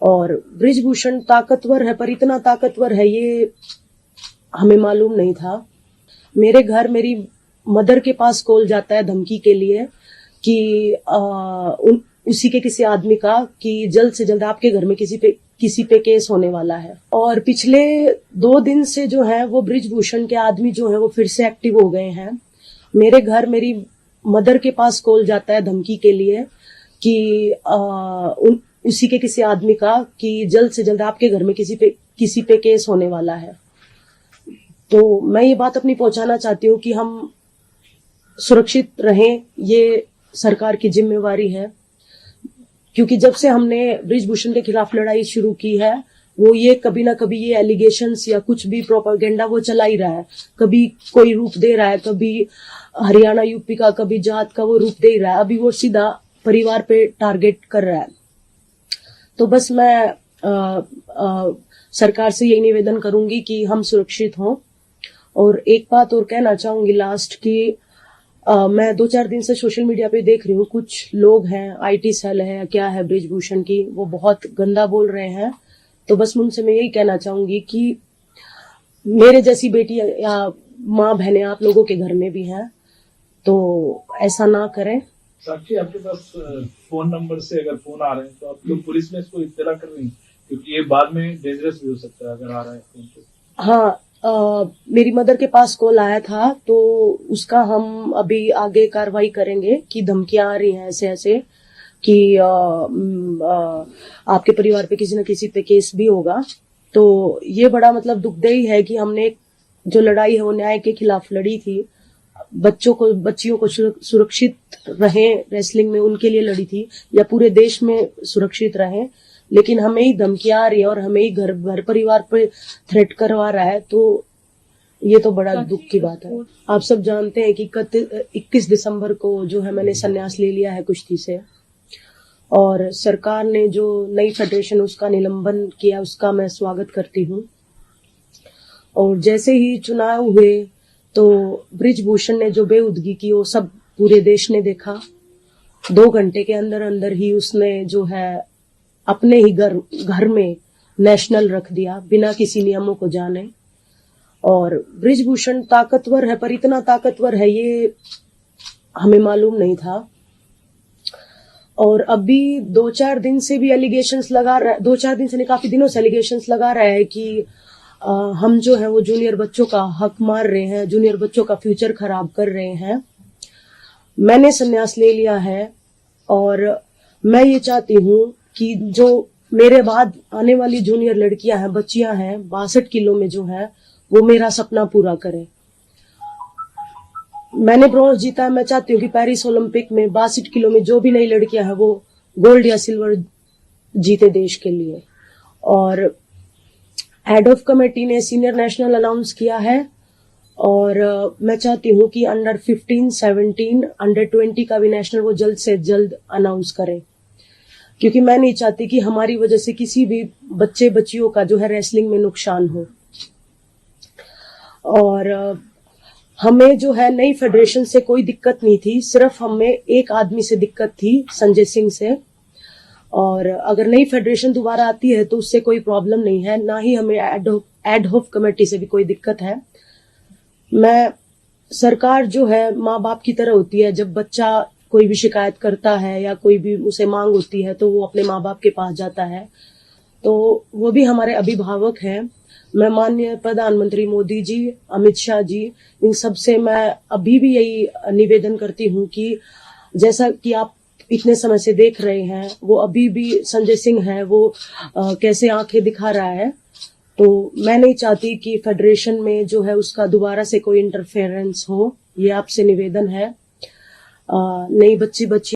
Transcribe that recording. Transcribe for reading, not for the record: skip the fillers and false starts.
और बृजभूषण ताकतवर है, पर इतना ताकतवर है ये हमें मालूम नहीं था। मेरे घर मेरी मदर के पास कॉल जाता है धमकी के लिए कि उसी के किसी आदमी का कि जल्द से जल्द आपके घर में किसी पे केस होने वाला है। और पिछले 2 दिन से जो है वो बृजभूषण के आदमी जो है वो फिर से एक्टिव हो गए हैं। मेरे घर मेरी मदर के पास कॉल जाता है धमकी के लिए कि उसी के किसी आदमी का कि जल्द से जल्द आपके घर में किसी पे केस होने वाला है। तो मैं ये बात अपनी पहुंचाना चाहती हूँ कि हम सुरक्षित रहें, ये सरकार की जिम्मेवारी है। क्योंकि जब से हमने बृजभूषण के खिलाफ लड़ाई शुरू की है वो ये कभी ना कभी ये एलिगेशंस या कुछ भी प्रोपेगेंडा वो चला ही रहा है। कभी कोई रूप दे रहा है, कभी हरियाणा यूपी का, कभी जात का वो रूप दे ही रहा है। अभी वो सीधा परिवार पे टारगेट कर रहा है। तो बस मैं सरकार से यही निवेदन करूंगी कि हम सुरक्षित हों। और एक बात और कहना चाहूंगी लास्ट की मैं 2-4 दिन से सोशल मीडिया पे देख रही हूँ, कुछ लोग हैं, आईटी सेल है क्या है बृजभूषण की, वो बहुत गंदा बोल रहे हैं। तो बस उनसे मैं यही कहना चाहूंगी कि मेरे जैसी बेटी या माँ बहनें आप लोगों के घर में भी हैं, तो ऐसा ना करें। साक्षी, आपके पास फोन नंबर से अगर फोन आ रहे हैं तो आप लोग पुलिस में इसको इत्तला कर रही हैं, क्योंकि ये बाद में डेंजरस भी हो सकता है अगर आ रहा है फोन तो। हाँ, मेरी मदर के पास कॉल आया था तो उसका हम अभी आगे कार्रवाई करेंगे कि धमकियां आ रही हैं ऐसे ऐसे कि आपके परिवार पे किसी न किसी पे केस भी होगा। तो ये बड़ा मतलब दुखदाई है कि हमने जो लड़ाई है वो न्याय के खिलाफ लड़ी थी, बच्चियों को सुरक्षित रहें रेसलिंग में उनके लिए लड़ी थी, या पूरे देश में सुरक्षित रहें। लेकिन हमें ही धमकियां आ रही है और हमें ही घर परिवार पे थ्रेट करवा रहा है, तो ये तो बड़ा दुख की बात है। आप सब जानते हैं कि 21 दिसंबर को जो है मैंने संन्यास ले लिया है कुश्ती से, और सरकार ने जो नई फेडरेशन उसका निलंबन किया उसका मैं स्वागत करती हूँ। और जैसे ही चुनाव हुए तो बृजभूषण ने जो बेउदगी की वो सब पूरे देश ने देखा। 2 घंटे के अंदर अंदर ही उसने जो है अपने ही घर में नेशनल रख दिया बिना किसी नियमों को जाने। और बृजभूषण ताकतवर है, पर इतना ताकतवर है ये हमें मालूम नहीं था। और अभी 2-4 दिन से भी एलिगेशंस लगा रहा है, 2-4 दिन से नहीं काफी दिनों से एलिगेशंस लगा रहा है कि हम जो है वो जूनियर बच्चों का हक मार रहे हैं, जूनियर बच्चों का फ्यूचर खराब कर रहे हैं। मैंने संन्यास ले लिया है और मैं ये चाहती हूँ कि जो मेरे बाद आने वाली जूनियर लड़कियां हैं, बच्चियां हैं 62 किलो में जो है वो मेरा सपना पूरा करें। मैंने ब्रॉन्ज जीता, मैं चाहती हूँ कि पेरिस ओलंपिक में 62 किलो में जो भी नई लड़कियां हैं वो गोल्ड या सिल्वर जीते देश के लिए। और हेड ऑफ कमेटी ने सीनियर नेशनल अनाउंस किया है और मैं चाहती हूँ कि अंडर 15, 17, अंडर 20 का भी नेशनल वो जल्द से जल्द अनाउंस करें, क्योंकि मैं नहीं चाहती कि हमारी वजह से किसी भी बच्चियों का जो है रेसलिंग में नुकसान हो। और हमें जो है नई फेडरेशन से कोई दिक्कत नहीं थी, सिर्फ हमें एक आदमी से दिक्कत थी, संजय सिंह से। और अगर नई फेडरेशन दोबारा आती है तो उससे कोई प्रॉब्लम नहीं है, ना ही हमें एड हॉक कमेटी से भी कोई दिक्कत है। सरकार जो है माँ बाप की तरह होती है, जब बच्चा कोई भी शिकायत करता है या कोई भी उसे मांग होती है तो वो अपने माँ बाप के पास जाता है, तो वो भी हमारे अभिभावक हैं। मैं माननीय प्रधानमंत्री मोदी जी, अमित शाह जी, इन सब से मैं अभी भी यही निवेदन करती हूँ कि जैसा कि आप इतने समय से देख रहे हैं वो अभी भी संजय सिंह है, वो कैसे आंखें दिखा रहा है। तो मैं नहीं चाहती कि फेडरेशन में जो है उसका दोबारा से कोई इंटरफेरेंस हो, ये आपसे निवेदन है। नई बच्ची